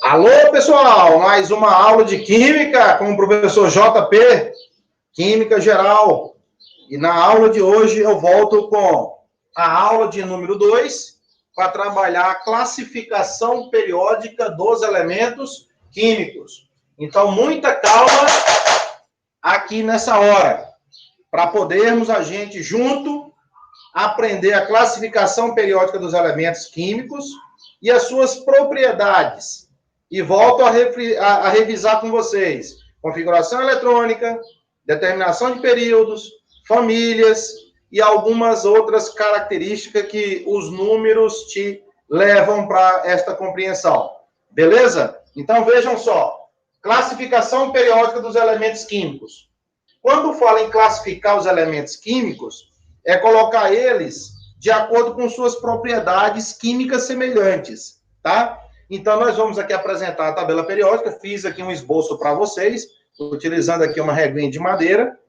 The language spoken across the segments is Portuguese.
Alô, pessoal! Mais uma aula de Química com o professor JP, Química Geral. E na aula de hoje eu volto com a aula de número 2 para trabalhar a classificação periódica dos elementos químicos. Então, muita calma aqui nessa hora, para podermos a gente junto aprender a classificação periódica dos elementos químicos e as suas propriedades. E volto a revisar com vocês configuração eletrônica, determinação de períodos, famílias e algumas outras características que os números te levam para esta compreensão. Beleza? Então, vejam só. Classificação periódica dos elementos químicos. Quando fala em classificar os elementos químicos, é colocar eles de acordo com suas propriedades químicas semelhantes, tá? Então, nós vamos aqui apresentar a tabela periódica. Fiz aqui um esboço para vocês, utilizando aqui uma reguinha de madeira.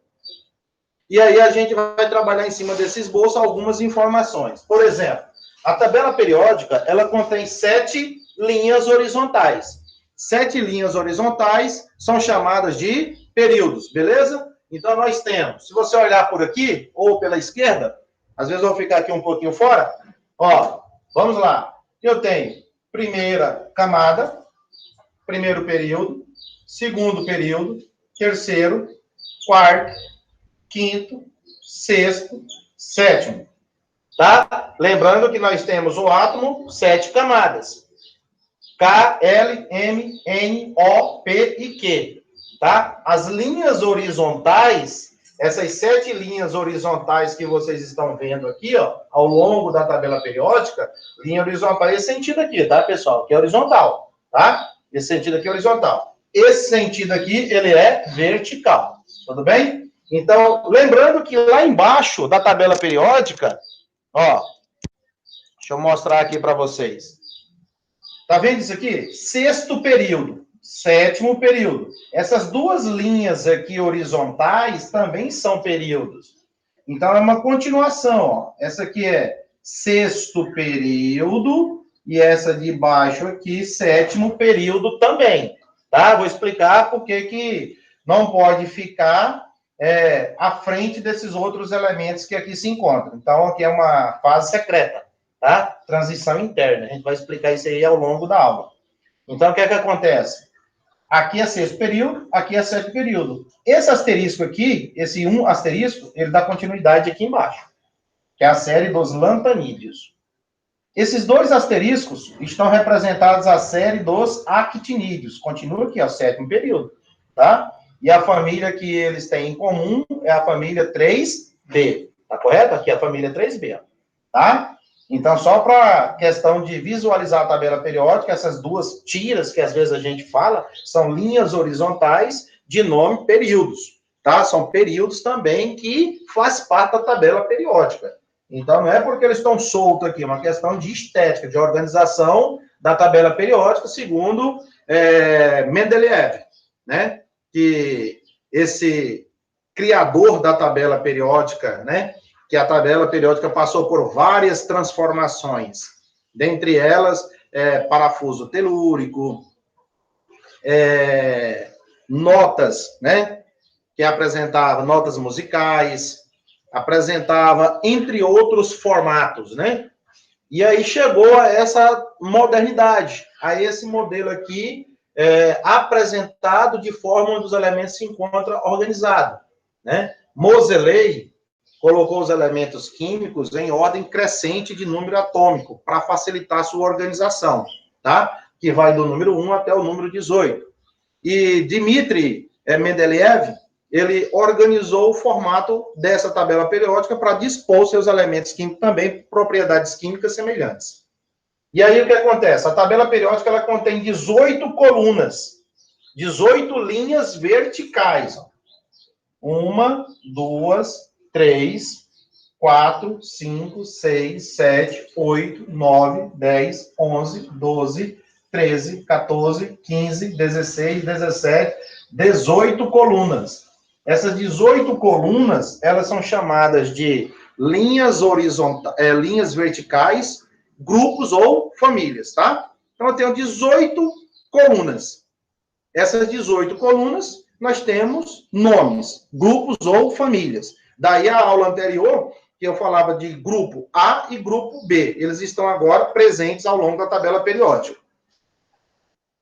E aí, a gente vai trabalhar em cima desse esboço algumas informações. Por exemplo, a tabela periódica, ela contém 7 linhas horizontais. 7 linhas horizontais são chamadas de períodos, beleza? Então, nós temos, se você olhar por aqui, ou pela esquerda, às vezes eu vou ficar aqui um pouquinho fora, ó, vamos lá. Eu tenho primeira camada, primeiro período, segundo período, terceiro, quarto, quinto, sexto, sétimo. Tá? Lembrando que nós temos o átomo, 7 camadas. K, L, M, N, O, P e Q. Tá? As linhas horizontais, essas 7 linhas horizontais que vocês estão vendo aqui, ó, ao longo da tabela periódica, linha horizontal, esse sentido aqui, tá, pessoal? Que é horizontal, tá? Esse sentido aqui é horizontal. Esse sentido aqui, ele é vertical, tudo bem? Então, lembrando que lá embaixo da tabela periódica, ó, deixa eu mostrar aqui para vocês. Tá vendo isso aqui? Sexto período, sétimo período. Essas duas linhas aqui horizontais também são períodos. Então, é uma continuação, ó. Essa aqui é sexto período e essa de baixo aqui, sétimo período também, tá? Vou explicar por que não pode ficar à frente desses outros elementos que aqui se encontram. Então, aqui é uma fase secreta, tá? Transição interna. A gente vai explicar isso aí ao longo da aula. Então, o que é que acontece? Aqui é sexto período, aqui é sétimo período. Esse asterisco aqui, esse asterisco, ele dá continuidade aqui embaixo, que é a série dos lantanídeos. Esses dois asteriscos estão representados a série dos actinídeos. Continua aqui, ó, sétimo período, tá? E a família que eles têm em comum é a família 3B, tá correto? Aqui é a família 3B, tá? Então, só para questão de visualizar a tabela periódica, essas duas tiras que às vezes a gente fala, são linhas horizontais de nome períodos, tá? São períodos também que faz parte da tabela periódica. Então, não é porque eles estão soltos aqui, é uma questão de estética, de organização da tabela periódica, segundo Mendeleev, né? Que esse criador da tabela periódica, né? Que a tabela periódica passou por várias transformações, dentre elas, parafuso telúrico, notas, né, que apresentava notas musicais, apresentava, entre outros formatos, né, e aí chegou a essa modernidade, a esse modelo aqui, apresentado de forma onde os elementos se encontram organizados, né, Moseley colocou os elementos químicos em ordem crescente de número atômico, para facilitar sua organização, tá? Que vai do número 1 até o número 18. E Dmitry Mendeleev, ele organizou o formato dessa tabela periódica para dispor seus elementos químicos também, propriedades químicas semelhantes. E aí, o que acontece? A tabela periódica, ela contém 18 colunas, 18 linhas verticais. 1, 2, 3, 4, 5, 6, 7, 8, 9, 10, 11, 12, 13, 14, 15, 16, 17, 18 colunas. Essas 18 colunas, elas são chamadas de linhas horizontais, linhas verticais, grupos ou famílias, tá? Então, eu tenho 18 colunas. Essas 18 colunas, nós temos nomes, grupos ou famílias. Daí a aula anterior, que eu falava de grupo A e grupo B. Eles estão agora presentes ao longo da tabela periódica.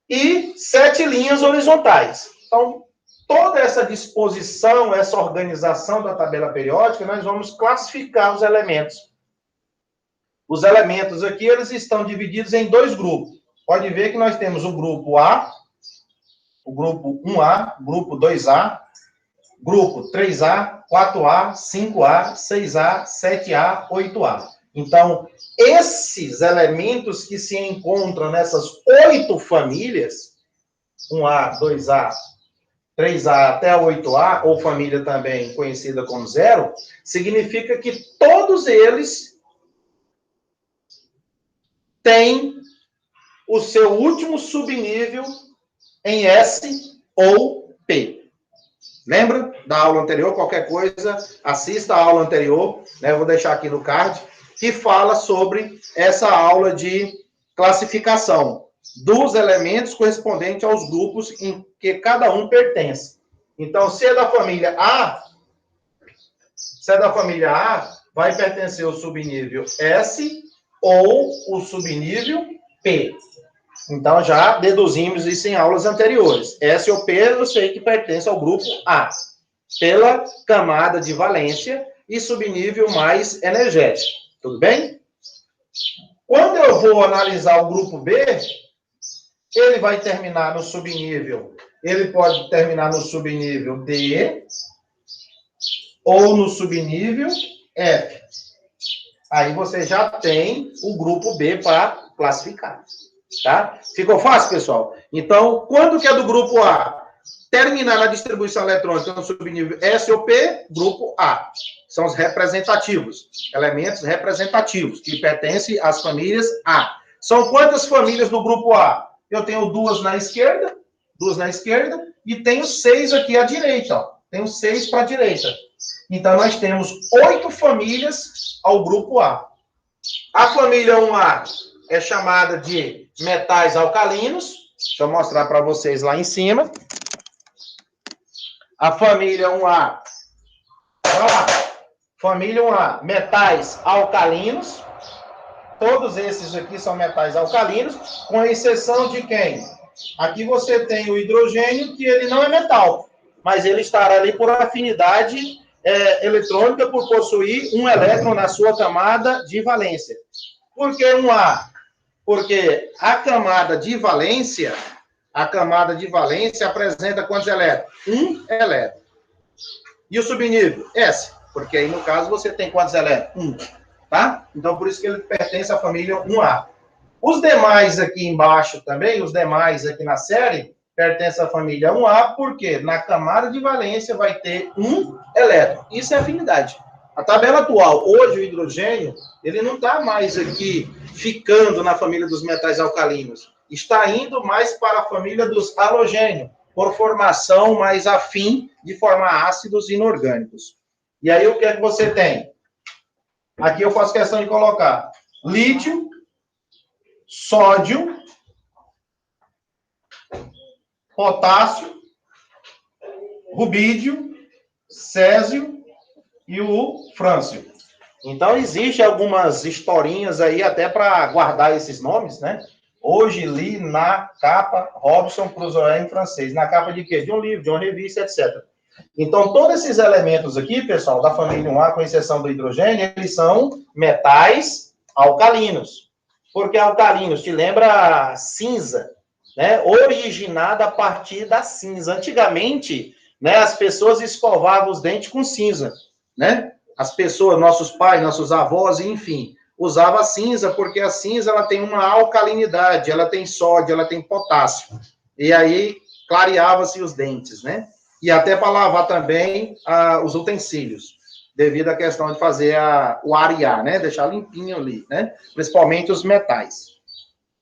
E 7 linhas horizontais. Então, toda essa disposição, essa organização da tabela periódica, nós vamos classificar os elementos. Os elementos aqui, eles estão divididos em 2 grupos. Pode ver que nós temos o grupo A, o grupo 1A, grupo 2A, grupo 3A, 4A, 5A, 6A, 7A, 8A. Então, esses elementos que se encontram nessas 8 famílias, 1A, 2A, 3A até a 8A, ou família também conhecida como 0, significa que todos eles têm o seu último subnível em S ou P. Lembra da aula anterior? Qualquer coisa, assista a aula anterior, né? Eu vou deixar aqui no card, que fala sobre essa aula de classificação dos elementos correspondentes aos grupos em que cada um pertence. Então, se é da família A, vai pertencer ao subnível S ou o subnível P. Então, já deduzimos isso em aulas anteriores. S ou P, eu sei que pertence ao grupo A, pela camada de valência e subnível mais energético. Tudo bem? Quando eu vou analisar o grupo B, ele vai terminar no subnível. Ele pode terminar no subnível D ou no subnível F. Aí você já tem o grupo B para classificar. Tá? Ficou fácil, pessoal? Então, quando que é do grupo A? Terminar na distribuição eletrônica no subnível S ou P, grupo A. São os representativos, elementos representativos, que pertencem às famílias A. São quantas famílias do grupo A? Eu tenho 2 na esquerda, e tenho 6 aqui à direita. Ó. Tenho 6 para a direita. Então, nós temos 8 famílias ao grupo A. A família 1A é chamada de metais alcalinos. Deixa eu mostrar para vocês lá em cima. A família 1A. Olha lá. Família 1A, metais alcalinos. Todos esses aqui são metais alcalinos, com exceção de quem? Aqui você tem o hidrogênio, que ele não é metal, mas ele estará ali por afinidade eletrônica, por possuir um elétron na sua camada de valência. Por que 1A? Porque a camada de valência apresenta quantos elétrons? 1 elétron. E o subnível? S. Porque aí, no caso, você tem quantos elétrons? 1. Tá? Então, por isso que ele pertence à família 1A. Os demais aqui embaixo também, os demais aqui na série, pertencem à família 1A, porque na camada de valência vai ter 1 elétron. Isso é afinidade. A tabela atual, hoje o hidrogênio, ele não está mais aqui ficando na família dos metais alcalinos. Está indo mais para a família dos halogênios, por formação mais afim de formar ácidos inorgânicos. E aí, o que é que você tem? Aqui eu faço questão de colocar lítio, sódio, potássio, rubídio, césio e o frâncio. Então, existe algumas historinhas aí até para guardar esses nomes, né? Hoje li na capa Robson Crusoe em francês. Na capa de quê? De um livro, de uma revista, etc. Então, todos esses elementos aqui, pessoal, da família 1A, com exceção do hidrogênio, eles são metais alcalinos. Porque alcalinos, te lembra cinza, né? Originada a partir da cinza. Antigamente, né, as pessoas escovavam os dentes com cinza, né? As pessoas, nossos pais, nossos avós, enfim, usavam a cinza, porque a cinza ela tem uma alcalinidade, ela tem sódio, ela tem potássio. E aí, clareava-se os dentes, né? E até para lavar também os utensílios, devido à questão de fazer o arear, né? Deixar limpinho ali, né? Principalmente os metais.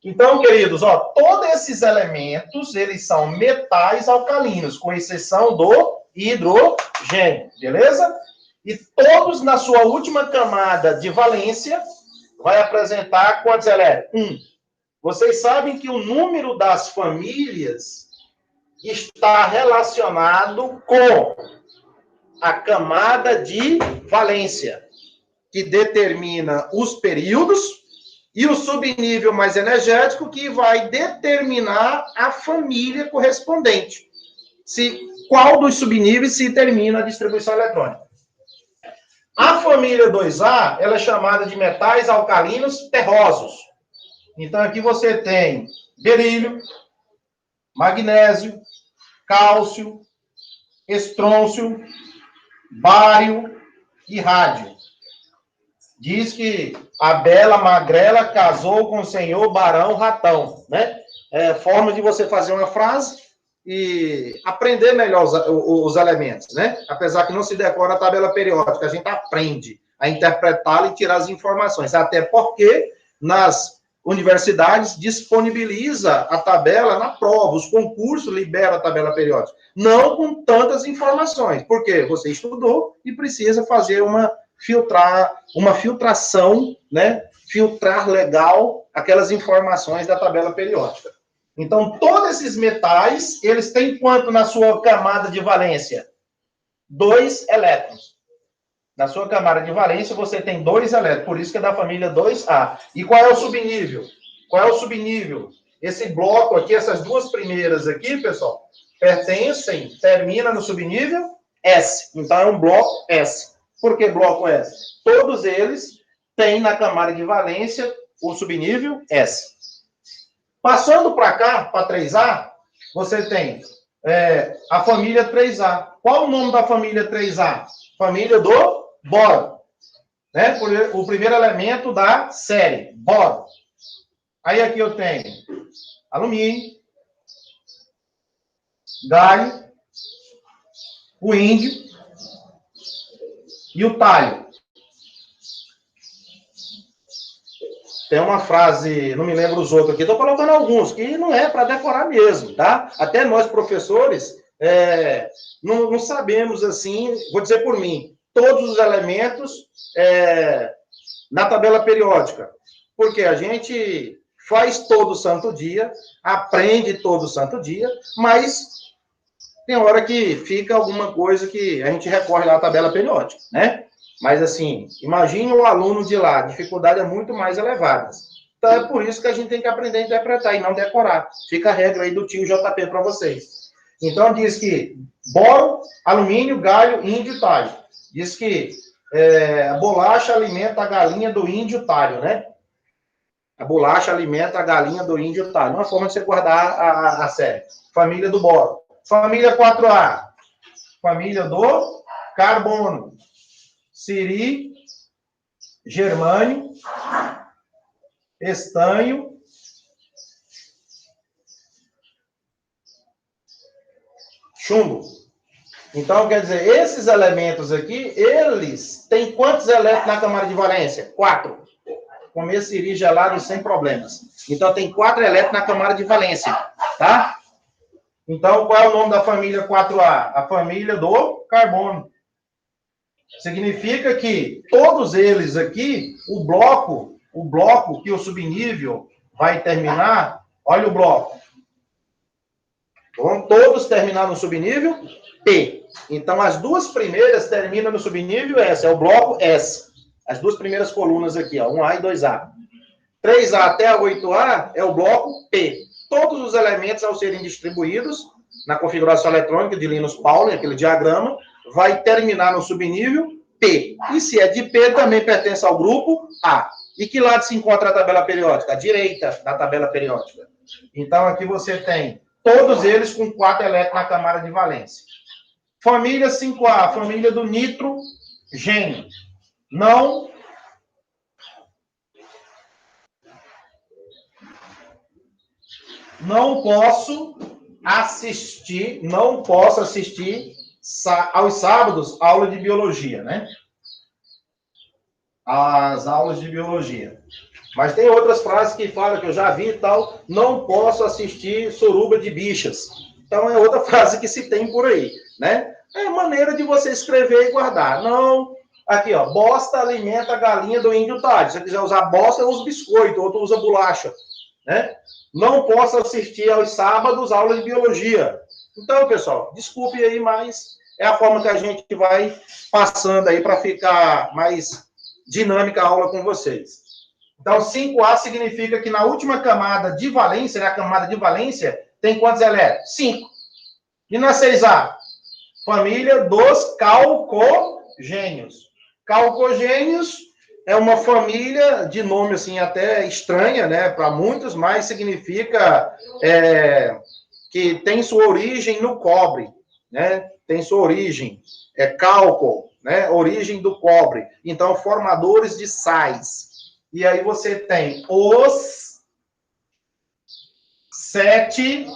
Então, queridos, ó, todos esses elementos, eles são metais alcalinos, com exceção do hidrogênio, beleza? E todos na sua última camada de valência vai apresentar quantos elétrons? 1. Vocês sabem que o número das famílias está relacionado com a camada de valência, que determina os períodos, e o subnível mais energético, que vai determinar a família correspondente. Qual dos subníveis se termina a distribuição eletrônica. A família 2A, ela é chamada de metais alcalinos terrosos. Então, aqui você tem berílio, magnésio, cálcio, estrôncio, bário e rádio. Diz que a bela magrela casou com o senhor barão ratão, né? É forma de você fazer uma frase e aprender melhor os elementos, né? Apesar que não se decora a tabela periódica, a gente aprende a interpretá-la e tirar as informações. Até porque nas universidades disponibiliza a tabela na prova, os concursos liberam a tabela periódica. Não com tantas informações, porque você estudou e precisa fazer uma filtração, né? Filtrar legal aquelas informações da tabela periódica. Então, todos esses metais, eles têm quanto na sua camada de valência? 2 elétrons. Na sua camada de valência, você tem 2 elétrons, por isso que é da família 2A. E qual é o subnível? Qual é o subnível? Esse bloco aqui, essas duas primeiras aqui, pessoal, termina no subnível S. Então, é um bloco S. Por que bloco S? Todos eles têm na camada de valência o subnível S. Passando para cá, para 3A, você tem a família 3A. Qual o nome da família 3A? Família do boro. Né? O primeiro elemento da série, boro. Aí aqui eu tenho alumínio, galho, o índio e o talho. Tem uma frase, não me lembro os outros aqui, estou colocando alguns, que não é para decorar mesmo, tá? Até nós, professores, não sabemos, assim, vou dizer por mim, todos os elementos na tabela periódica. Porque a gente faz todo santo dia, aprende todo santo dia, mas tem hora que fica alguma coisa que a gente recorre lá à tabela periódica, né? Mas, assim, imagine o aluno de lá, a dificuldade é muito mais elevada. Então, é por isso que a gente tem que aprender a interpretar e não decorar. Fica a regra aí do tio JP para vocês. Então, diz que boro, alumínio, galho, índio e talho. Diz que a bolacha alimenta a galinha do índio talho, né? A bolacha alimenta a galinha do índio talho. Uma forma de você guardar a série. Família do boro. Família 4A. Família do carbono. Siri, germânio, estanho, chumbo. Então, quer dizer, esses elementos aqui, eles têm quantos elétrons na camada de valência? 4. Comer siri gelado sem problemas. Então, tem 4 elétrons na camada de valência, tá? Então, qual é o nome da família 4A? A família do carbono. Significa que todos eles aqui, o bloco que o subnível vai terminar, olha o bloco. Vão todos terminar no subnível P. Então, as duas primeiras terminam no subnível S, é o bloco S. As duas primeiras colunas aqui, ó, 1A e 2A. 3A até a 8A é o bloco P. Todos os elementos, ao serem distribuídos na configuração eletrônica de Linus Pauling, aquele diagrama, vai terminar no subnível P. E se é de P, também pertence ao grupo A. E que lado se encontra a tabela periódica? À direita da tabela periódica. Então, aqui você tem todos eles com 4 elétrons na camada de valência. Família 5A, família do nitrogênio. Não posso assistir aos sábados aula de biologia, né? As aulas de biologia. Mas tem outras frases que falam, que eu já vi e tal, não posso assistir suruba de bichas. Então é outra frase que se tem por aí, né? É maneira de você escrever e guardar. Não, aqui ó, bosta alimenta a galinha do índio talho. Se você quiser usar bosta, eu uso biscoito, outro usa bolacha. né? Não posso assistir aos sábados aula de biologia. Então, pessoal, desculpe aí, mas é a forma que a gente vai passando aí para ficar mais dinâmica a aula com vocês. Então, 5A significa que na última camada de valência, né, a camada de valência, tem quantos elétrons? 5. E na 6A? Família dos calcogênios. Calcogênios é uma família de nome, assim, até estranha, né, para muitos, mas significa que tem sua origem no cobre, né? Tem sua origem, cálculo, né? Origem do cobre. Então, formadores de sais. E aí você tem os 7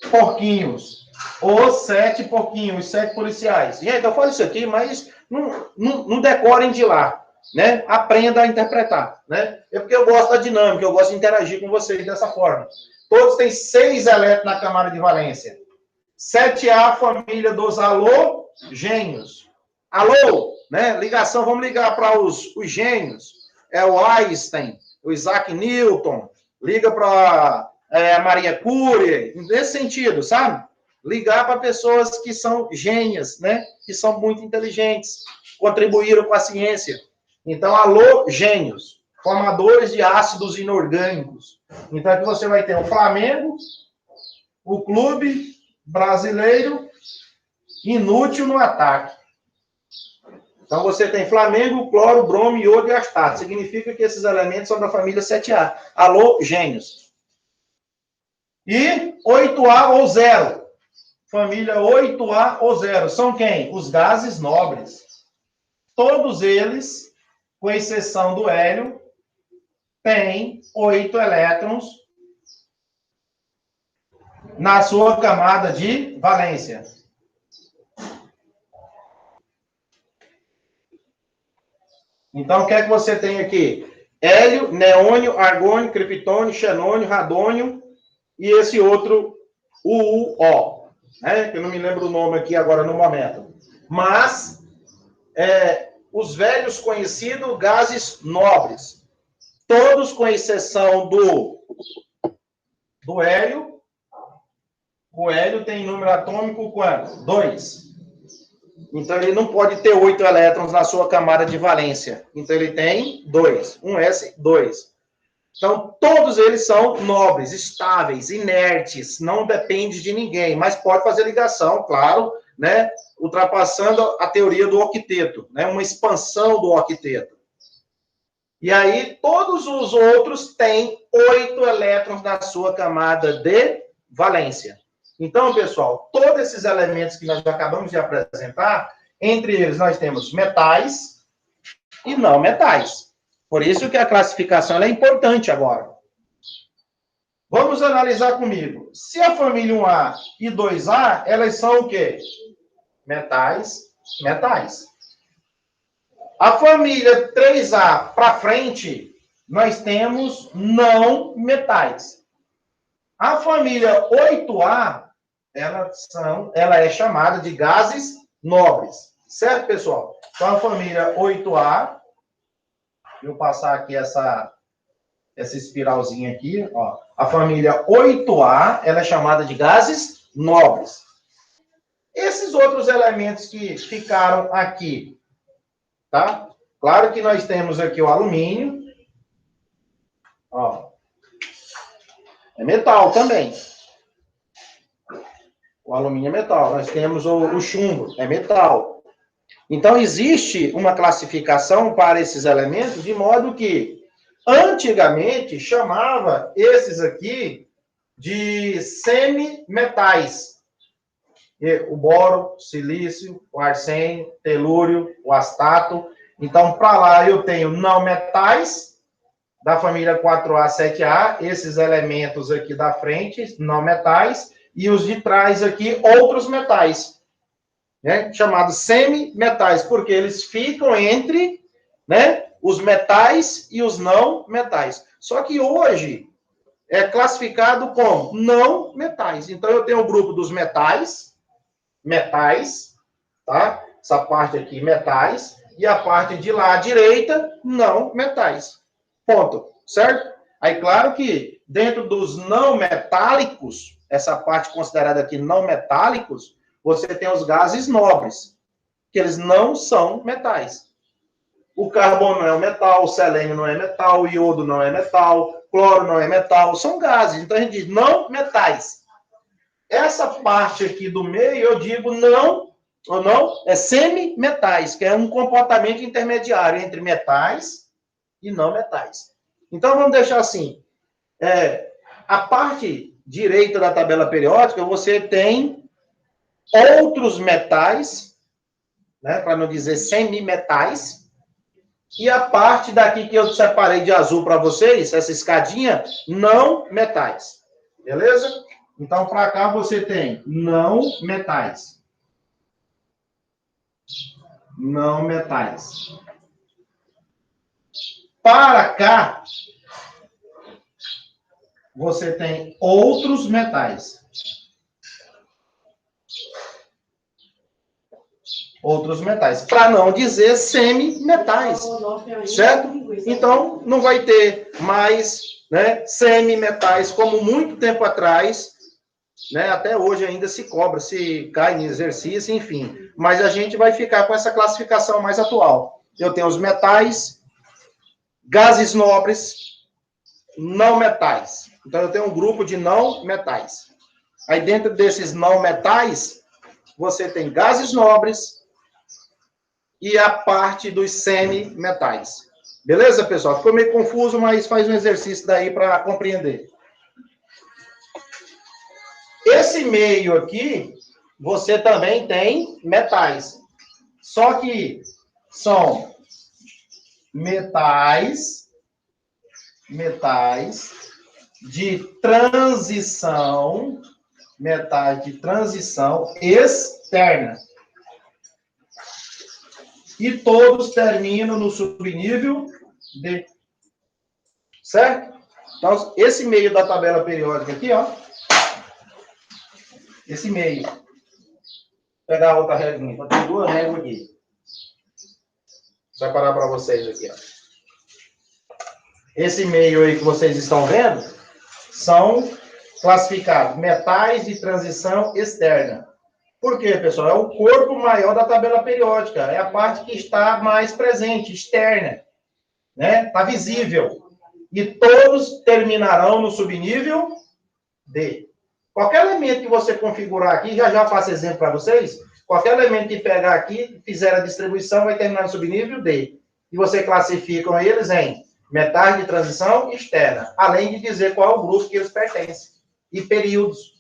porquinhos. Os 7 porquinhos, os 7 policiais. Gente, eu falo isso aqui, mas não decorem de lá, né? Aprenda a interpretar, né? É porque eu gosto da dinâmica, eu gosto de interagir com vocês dessa forma. Todos têm 6 elétrons na camada de valência. 7A, família dos halogênios. Alô, né? Ligação, vamos ligar para os gênios. É o Einstein, o Isaac Newton, liga para a Maria Curie, nesse sentido, sabe? Ligar para pessoas que são gênias, né? Que são muito inteligentes, contribuíram com a ciência. Então, halogênios, formadores de ácidos inorgânicos. Então, aqui você vai ter o Flamengo, o clube brasileiro, inútil no ataque. Então, você tem Flamengo, cloro, bromo, iodo e astato. Significa que esses elementos são da família 7A. Halogênios. E 8A ou 0. Família 8A ou 0. São quem? Os gases nobres. Todos eles, com exceção do hélio, têm 8 elétrons na sua camada de valência. Então, o que é que você tem aqui? Hélio, neônio, argônio, criptônio, xenônio, radônio e esse outro, UO, né? Que eu não me lembro o nome aqui agora no momento. Mas, os velhos conhecidos gases nobres, todos com exceção do hélio. O hélio tem número atômico quanto? 2. Então, ele não pode ter 8 elétrons na sua camada de valência. Então, ele tem 2. Um S, 2. Então, todos eles são nobres, estáveis, inertes, não depende de ninguém, mas pode fazer ligação, claro, né? Ultrapassando a teoria do octeto, né? Uma expansão do octeto. E aí, todos os outros têm 8 elétrons na sua camada de valência. Então, pessoal, todos esses elementos que nós acabamos de apresentar, entre eles nós temos metais e não metais. Por isso que a classificação é importante agora. Vamos analisar comigo. Se a família 1A e 2A, elas são o quê? Metais, metais. A família 3A para frente, nós temos não metais. A família 8A, ela é chamada de gases nobres. Certo, pessoal? Então, a família 8A, vou passar aqui essa espiralzinha aqui, ó. A família 8A, ela é chamada de gases nobres. Esses outros elementos que ficaram aqui, tá? Claro que nós temos aqui o alumínio, ó. É metal também. O alumínio é metal. Nós temos o chumbo, é metal. Então, existe uma classificação para esses elementos, de modo que, antigamente, chamava esses aqui de semimetais. O boro, o silício, o arsênio, o telúrio, o astato. Então, para lá eu tenho não metais, da família 4A, 7A, esses elementos aqui da frente, não metais, e os de trás aqui, outros metais, né? Chamados semimetais, porque eles ficam entre, né, os metais e os não metais. Só que hoje é classificado como não metais. Então, eu tenho o grupo dos metais, tá? Essa parte aqui, metais, e a parte de lá à direita, não metais. Ponto. Certo? Aí, claro que dentro dos não metálicos, essa parte considerada aqui não metálicos, você tem os gases nobres, que eles não são metais. O carbono não é um metal, o selênio não é metal, o iodo não é metal, cloro não é metal, são gases. Então a gente diz não metais. Essa parte aqui do meio, eu digo não, ou não, é semimetais, que é um comportamento intermediário entre metais e não metais. Então vamos deixar assim, a parte direita da tabela periódica, você tem outros metais, né, para não dizer semimetais, e a parte daqui que eu separei de azul para vocês, essa escadinha, não metais. Beleza? Então, para cá você tem não metais. Não metais. Para cá, você tem outros metais. Outros metais. Para não dizer semimetais. Certo? Então, não vai ter mais, né, semimetais, como muito tempo atrás, né, até hoje ainda se cobra, se cai em exercício, enfim. Mas a gente vai ficar com essa classificação mais atual. Eu tenho os metais, gases nobres, não metais. Então, eu tenho um grupo de não metais. Aí, dentro desses não metais, você tem gases nobres e a parte dos semimetais. Beleza, pessoal? Ficou meio confuso, mas faz um exercício daí para compreender. Esse meio aqui, você também tem metais. Só que são metais de transição, externa. E todos terminam no subnível D. Certo? Então, esse meio da tabela periódica aqui, ó. Esse meio. Vou pegar a outra reguinha. Eu tenho duas réguas aqui. Vou separar para vocês aqui, ó. Esse meio aí que vocês estão vendo são classificados metais de transição externa. Por quê, pessoal? É o corpo maior da tabela periódica. É a parte que está mais presente, externa. Né? Está visível. E todos terminarão no subnível D. Qualquer elemento que você configurar aqui, já faço exemplo para vocês, qualquer elemento que pegar aqui, fizer a distribuição, vai terminar no subnível D. E você classifica eles em metais de transição externa, além de dizer qual é o grupo que eles pertencem. E períodos.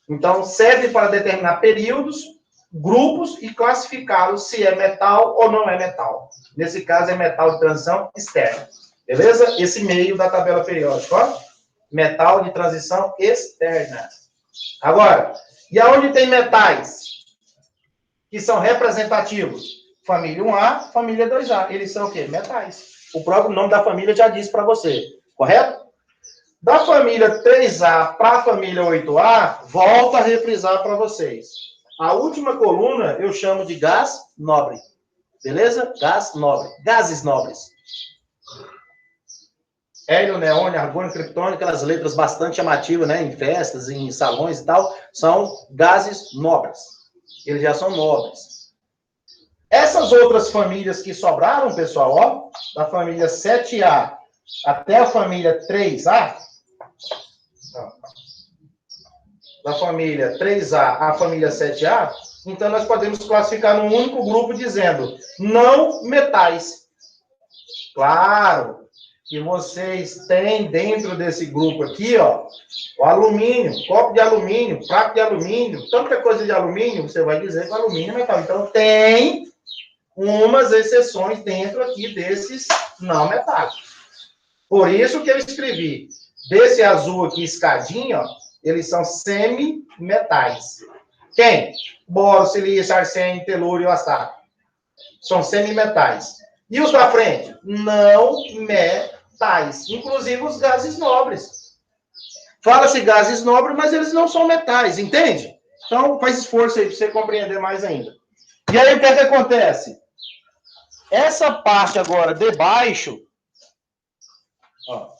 Então, serve para determinar períodos, grupos e classificá-los se é metal ou não é metal. Nesse caso, é metal de transição externa. Beleza? Esse meio da tabela periódica, ó. Metal de transição externa. Agora, e aonde tem metais que são representativos? Família 1A, família 2A. Eles são o quê? Metais. O próprio nome da família já disse para você. Correto? Da família 3A para a família 8A, volto a refrisar para vocês. A última coluna eu chamo de gás nobre. Beleza? Gás nobre. Gases nobres. Hélio, neônio, argônio, criptônio, aquelas letras bastante chamativas, né? Em festas, em salões e tal, são gases nobres. Eles já são nobres. Essas outras famílias que sobraram, pessoal, ó, da família 7A até a família 3A, da família 3A à família 7A, então nós podemos classificar num único grupo dizendo não metais. Claro que vocês têm dentro desse grupo aqui, ó, o alumínio, copo de alumínio, prato de alumínio, tanta coisa de alumínio, você vai dizer que o alumínio é metal. Então tem umas exceções dentro aqui desses não metálicos. Por isso que eu escrevi, desse azul aqui, escadinha, ó, eles são semimetais. Quem? Boro, silício, arsênio, telúrio e astário. São semimetais. E os da frente? Não metais. Inclusive os gases nobres. Fala-se gases nobres, mas eles não são metais, entende? Então, faz esforço aí para você compreender mais ainda. E aí, o que é que acontece? Essa parte agora de baixo, ó,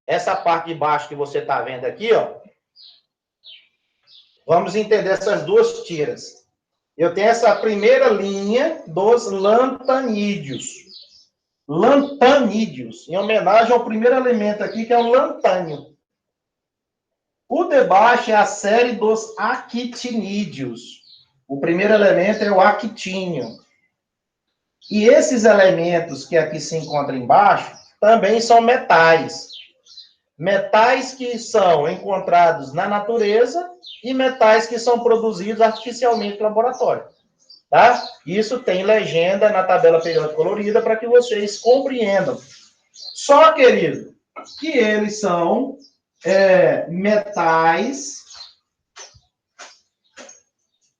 essa parte de baixo que você está vendo aqui, ó, vamos entender essas duas tiras. Eu tenho essa primeira linha dos lantanídeos. Lantanídeos, em homenagem ao primeiro elemento aqui, que é o lantânio. O de baixo é a série dos actinídeos. O primeiro elemento é o actínio. E esses elementos que aqui se encontram embaixo também são metais. Metais que são encontrados na natureza e metais que são produzidos artificialmente no laboratório. Tá? Isso tem legenda na tabela periódica colorida para que vocês compreendam. Só, querido, que eles são metais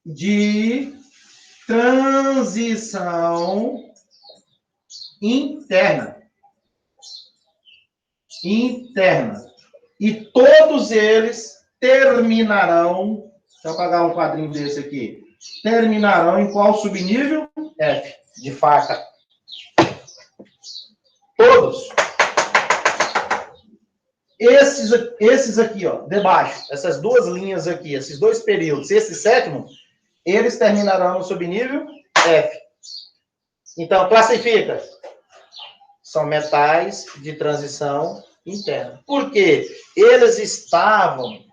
de transição interna. E todos eles terminarão, deixa eu apagar um quadrinho desse aqui, terminarão em qual subnível? F, de faca. Todos. Esses aqui, ó, debaixo, essas duas linhas aqui, esses dois períodos, esse sétimo, eles terminarão no subnível F. Então, classifica. São metais de transição interna. Por quê? Eles estão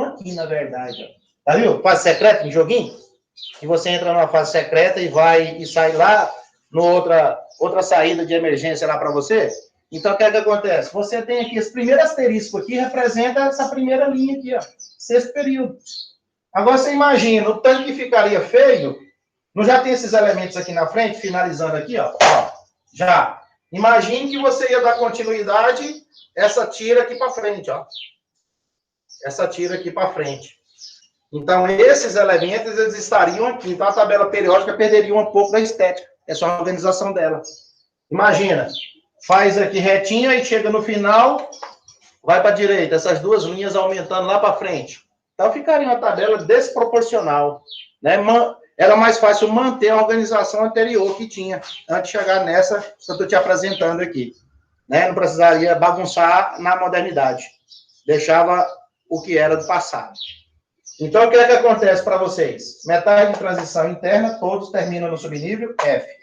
aqui, na verdade. Ó. Tá viu? Fase secreta em joguinho? Que você entra numa fase secreta e sai lá no outra saída de emergência lá para você. Então, o que é que acontece? Você tem aqui, esse primeiro asterisco aqui representa essa primeira linha aqui, ó. Sexto período. Agora, você imagina, o tanque ficaria feio, não já tem esses elementos aqui na frente, finalizando aqui, ó. Já. Imagine que você ia dar continuidade essa tira aqui para frente, ó. Essa tira aqui para frente. Então, esses elementos, eles estariam aqui. Então, a tabela periódica perderia um pouco da estética. Essa organização dela. Imagina, faz aqui retinha e chega no final, vai para a direita. Essas duas linhas aumentando lá para frente. Então, ficaria uma tabela desproporcional. Né? Era mais fácil manter a organização anterior que tinha, antes de chegar nessa que eu estou te apresentando aqui. Né? Não precisaria bagunçar na modernidade. Deixava o que era do passado. Então, o que é que acontece para vocês? Metais de transição interna, todos terminam no subnível F.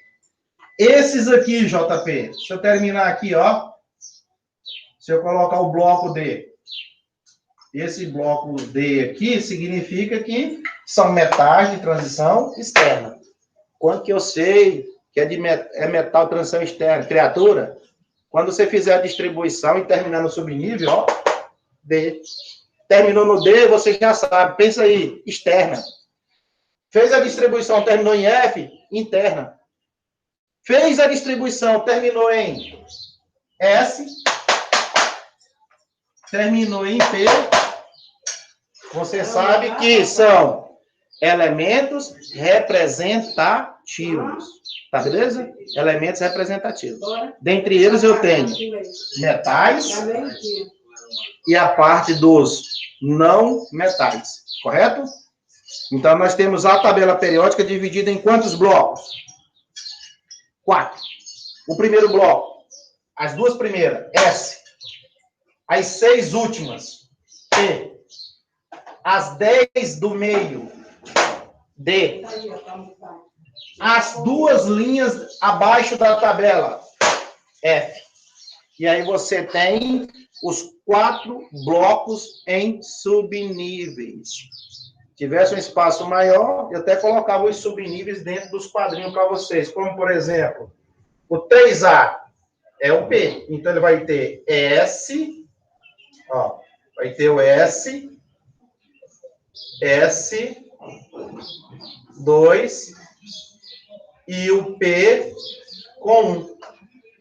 Esses aqui, JP, deixa eu terminar aqui, ó. Se eu colocar o bloco D. Esse bloco D aqui significa que são metais de transição externa. Quando que eu sei que é metal de transição externa? Criatura, quando você fizer a distribuição e terminar no subnível, ó, D. Terminou no D, você já sabe. Pensa aí, externa. Fez a distribuição, terminou em F, interna. Fez a distribuição, terminou em S, terminou em P. Você sabe que são elementos representativos. Tá beleza? Elementos representativos. Dentre eles eu tenho metais e a parte dos não metais. Correto? Então, nós temos a tabela periódica dividida em quantos blocos? 4. O primeiro bloco, as duas primeiras, S. As 6 últimas, P. As 10 do meio, D. As duas linhas abaixo da tabela, F. E aí você tem os 4 blocos em subníveis. Se tivesse um espaço maior, eu até colocava os subníveis dentro dos quadrinhos para vocês. Como, por exemplo, o 3A é o P. Então, ele vai ter S, ó, vai ter o S, 2 e o P com 1.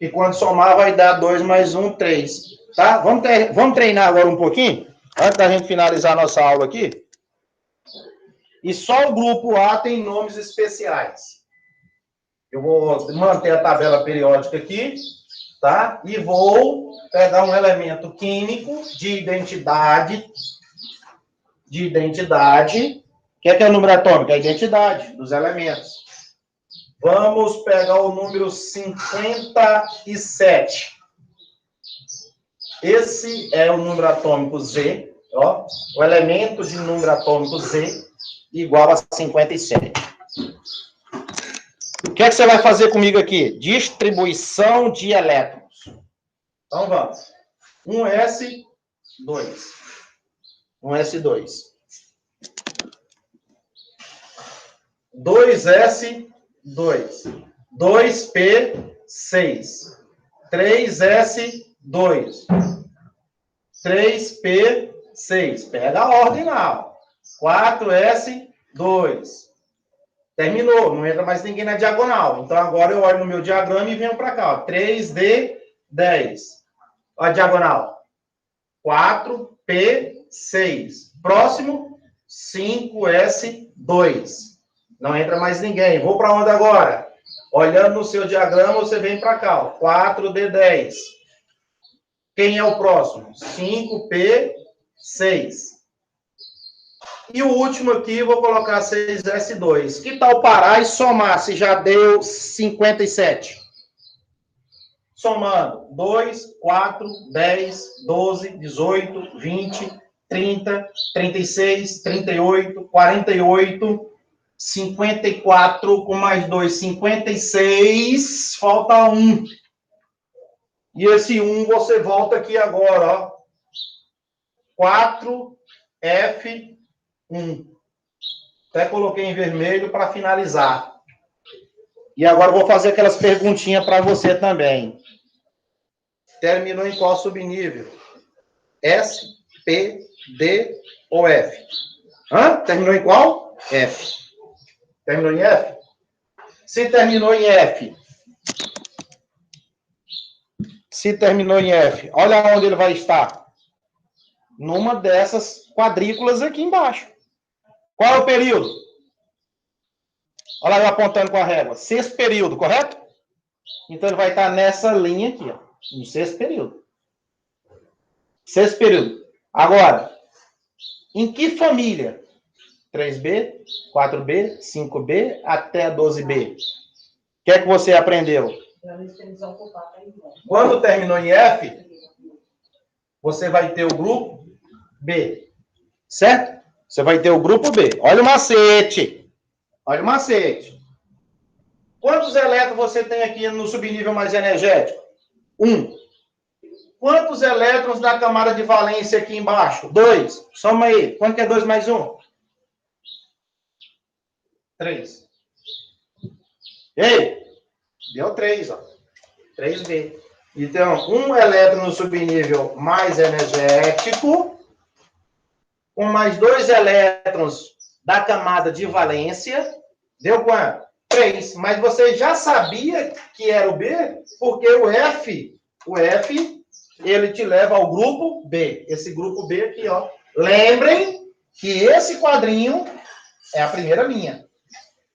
E quando somar, vai dar 2 mais 1, 3. Tá? Vamos treinar agora um pouquinho? Antes da gente finalizar a nossa aula aqui. E só o grupo A tem nomes especiais. Eu vou manter a tabela periódica aqui, tá? E vou pegar um elemento químico de identidade. O que é o número atômico? É a identidade dos elementos. Vamos pegar o número 57. Esse é o número atômico Z, ó. O elemento de número atômico Z igual a 57. O que é que você vai fazer comigo aqui? Distribuição de elétrons. Então, vamos. 1s2. 1s2. 2s2. 2p6. 3s2. 3p6. Pega a ordem lá. 4s2. Terminou. Não entra mais ninguém na diagonal. Então, agora eu olho no meu diagrama e venho para cá. Ó. 3d10. Olha a diagonal. 4p6. Próximo, 5s2. Não entra mais ninguém. Vou para onde agora? Olhando no seu diagrama, você vem para cá. Ó. 4d10. Quem é o próximo? 5p6. E o último aqui, vou colocar 6s2. Que tal parar e somar, se já deu 57? Somando. 2, 4, 10, 12, 18, 20, 30, 36, 38, 48, 54, com mais 2, 56. Falta 1. E esse 1 você volta aqui agora, ó. 4F1. Até coloquei em vermelho para finalizar. E agora eu vou fazer aquelas perguntinhas para você também. Terminou em qual subnível? S, P, D ou F? Terminou em qual? F. Terminou em F? Se terminou em F, olha onde ele vai estar. Numa dessas quadrículas aqui embaixo. Qual é o período? Olha lá eu apontando com a régua. 6º período, correto? Então ele vai estar nessa linha aqui, ó. No 6º período. 6º período. Agora, em que família? 3B, 4B, 5B, até 12B. O que é que você aprendeu? Quando terminou em F, você vai ter o grupo B. Certo? Você vai ter o grupo B. Olha o macete. Olha o macete. Quantos elétrons você tem aqui no subnível mais energético? 1. Quantos elétrons da camada de valência aqui embaixo? 2. Soma aí. Quanto que é 2 mais 1? 3. Ei, deu 3, ó. 3B. Então, um elétron no subnível mais energético, com mais 2 elétrons da camada de valência, deu quanto? 3. Mas você já sabia que era o B, porque o F, ele te leva ao grupo B. Esse grupo B aqui, ó. Lembrem que esse quadrinho é a primeira linha.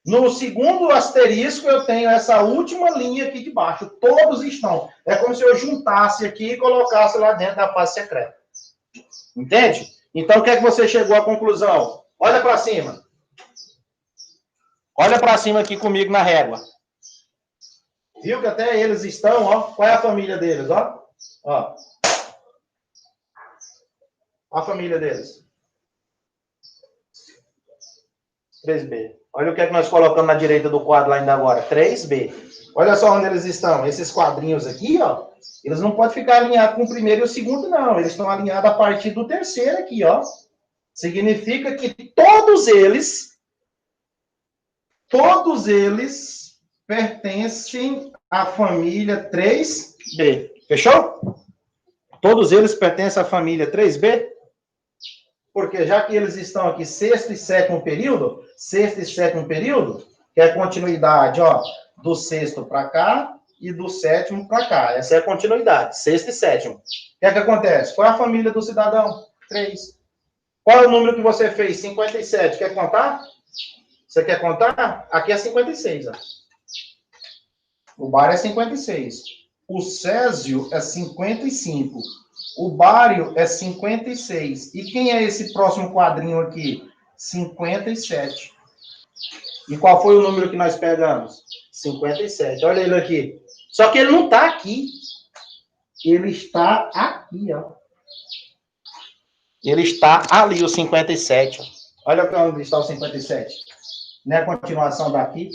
No segundo asterisco, eu tenho essa última linha aqui de baixo. Todos estão. É como se eu juntasse aqui e colocasse lá dentro da fase secreta. Entende? Então, o que é que você chegou à conclusão? Olha para cima. Olha para cima aqui comigo na régua. Viu que até eles estão, ó. Qual é a família deles, ó? Ó. A família deles. 3B. Olha o que é que nós colocamos na direita do quadro lá ainda agora. 3B. Olha só onde eles estão. Esses quadrinhos aqui, ó. Eles não podem ficar alinhados com o primeiro e o segundo, não. Eles estão alinhados a partir do terceiro aqui, ó. Significa que todos eles pertencem à família 3B. Fechou? Todos eles pertencem à família 3B? Porque já que eles estão aqui 6º e 7º período, que é a continuidade, ó, do 6º para cá e do 7º para cá. Essa é a continuidade, 6º e 7º. O que é que acontece? Qual é a família do cidadão? 3. Qual é o número que você fez? 57. Quer contar? Você quer contar? Aqui é 56, ó. O bário é 56. O césio é 55. O bário é 56. E quem é esse próximo quadrinho aqui? 57. E qual foi o número que nós pegamos? 57. Olha ele aqui. Só que ele não está aqui. ele está aqui, ó. Ele está ali, o 57. Olha onde está o 57. Não é a continuação daqui?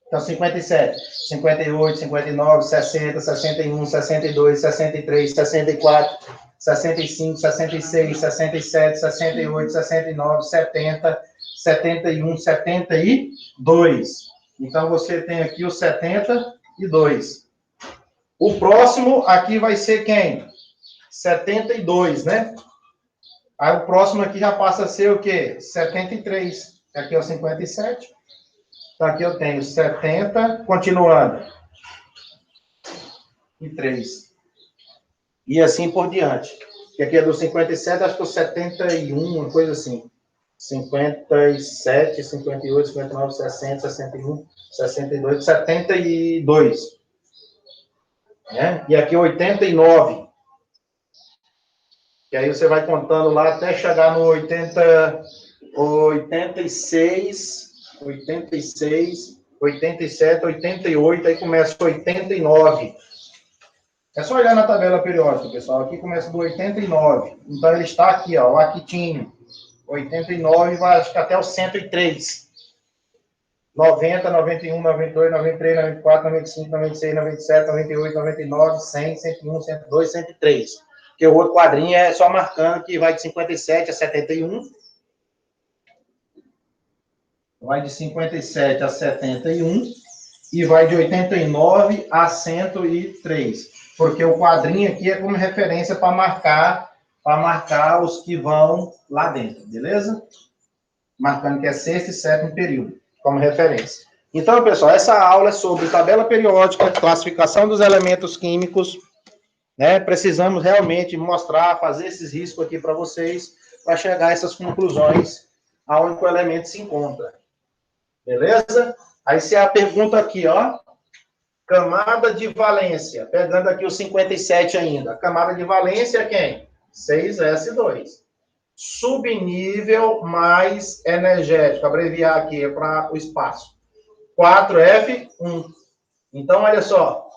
Então, 57, 58, 59, 60, 61, 62, 63, 64, 65, 66, 67, 68, 69, 70, 71, 72. Então, você tem aqui o 72. O próximo aqui vai ser quem? 72, né? Aí o próximo aqui já passa a ser o quê? 73. Aqui é o 57. Então, aqui eu tenho 70, continuando. E 3. E assim por diante. Que aqui é do 57, acho que é o 71, uma coisa assim. 57, 58, 59, 60, 61, 62, 72. Né? E aqui 89. E aí você vai contando lá até chegar no 86, 87, 88, aí começa o 89. É só olhar na tabela periódica, pessoal. Aqui começa do 89. Então, ele está aqui, ó, o Actinho. 89 vai, acho que até o 103. 90, 91, 92, 93, 94, 95, 96, 97, 98, 99, 100, 101, 102, 103. Porque o outro quadrinho é só marcando que vai de 57 a 71. Vai de 57 a 71 e vai de 89 a 103. Porque o quadrinho aqui é como referência para marcar os que vão lá dentro, beleza? Marcando que é sexto e sétimo período, como referência. Então, pessoal, essa aula é sobre tabela periódica, classificação dos elementos químicos, né? Precisamos realmente mostrar, fazer esses riscos aqui para vocês, para chegar a essas conclusões aonde o elemento se encontra. Beleza? Aí se a pergunta aqui, ó, camada de valência, pegando aqui o 57 ainda. Camada de valência é quem? 6S2. Subnível mais energético, abreviar aqui para o espaço. 4F1. Então, olha só,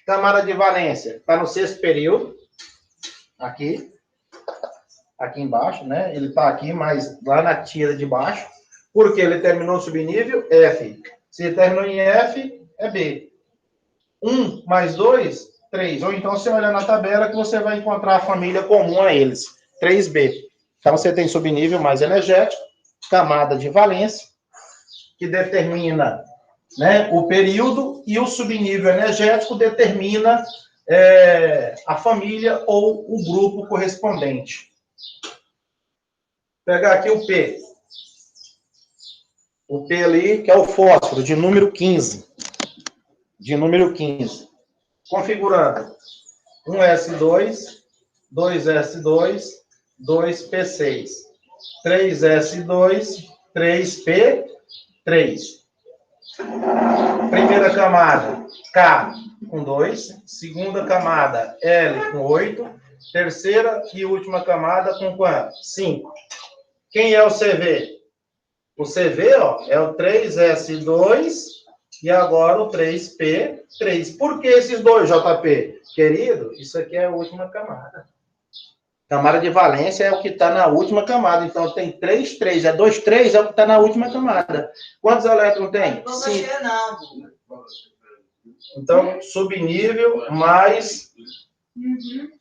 camada de valência, está no sexto período, aqui embaixo, né? Ele está aqui, mas lá na tira de baixo. Porque ele terminou no subnível, F. Se ele terminou em F, é B. 1 mais 2, 3. Ou então você olha na tabela que você vai encontrar a família comum a eles. 3B. Então você tem subnível mais energético, camada de valência, que determina, né, o período, e o subnível energético determina a família ou o grupo correspondente. Vou pegar aqui o P. O P ali, que é o fósforo, de número 15. De número 15. Configurando 1S2, 2S2, 2P6, 3S2, 3P3. Primeira camada, K com 2. Segunda camada, L com 8. Terceira e última camada com quanto? 5. Quem é o CV? O CV, ó, é o 3S2 e agora o 3P3. Por que esses dois, JP? Querido, isso aqui é a última camada. Camada de valência é o que está na última camada. Então, tem 3, 3. É 2, 3 é o que está na última camada. Quantos elétrons tem? 5. Então, subnível mais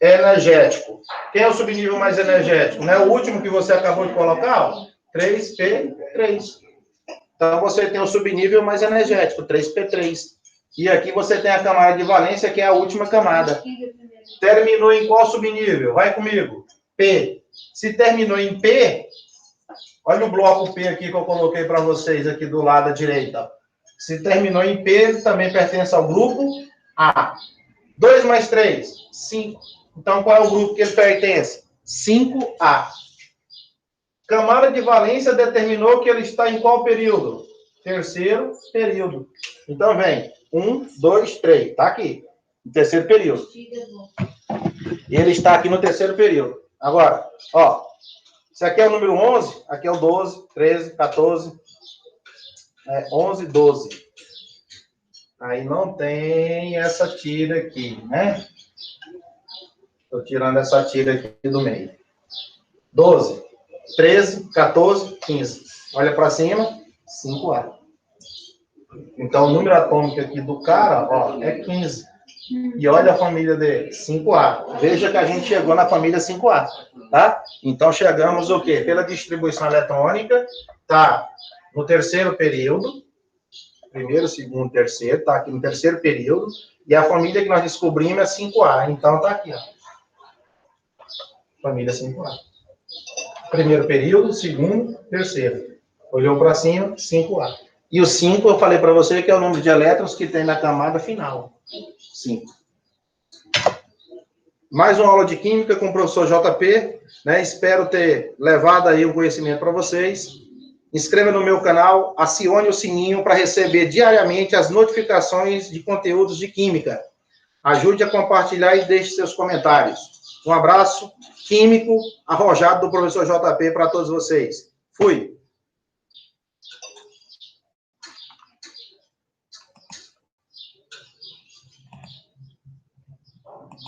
energético. Quem é o subnível mais energético? Não é o último que você acabou de colocar? Ó? 3P3. Então, você tem o subnível mais energético, 3P3. E aqui você tem a camada de valência, que é a última camada. Terminou em qual subnível? Vai comigo. P. Se terminou em P, olha o bloco P aqui que eu coloquei para vocês aqui do lado à direita. Se terminou em P, ele também pertence ao grupo A. 2 mais 3, 5. Então, qual é o grupo que ele pertence? 5A. Camada de valência determinou que ele está em qual período? Terceiro período. Então, vem. 1, 2, 3. Está aqui. No terceiro período. Ele está aqui no terceiro período. Agora, ó. Esse aqui é o número 11. Aqui é o 12, 13, 14. 11, 12. Aí não tem essa tira aqui, né? Estou tirando essa tira aqui do meio. 12, 13, 14, 15. Olha para cima, 5A. Então, o número atômico aqui do cara, ó, é 15. E olha a família dele, 5A. Veja que a gente chegou na família 5A, tá? Então, chegamos o quê? Pela distribuição eletrônica, tá no terceiro período, primeiro, segundo, terceiro, tá aqui no terceiro período, e a família que nós descobrimos é 5A. Então, tá aqui, ó. Família 5A. Primeiro período, segundo, terceiro. Olhou para cima, 5A. E o 5, eu falei para você que é o número de elétrons que tem na camada final. 5. Mais uma aula de Química com o professor JP, né? Espero ter levado aí o conhecimento para vocês. Inscreva no meu canal, acione o sininho para receber diariamente as notificações de conteúdos de Química. Ajude a compartilhar e deixe seus comentários. Um abraço químico arrojado do professor JP para todos vocês. Fui!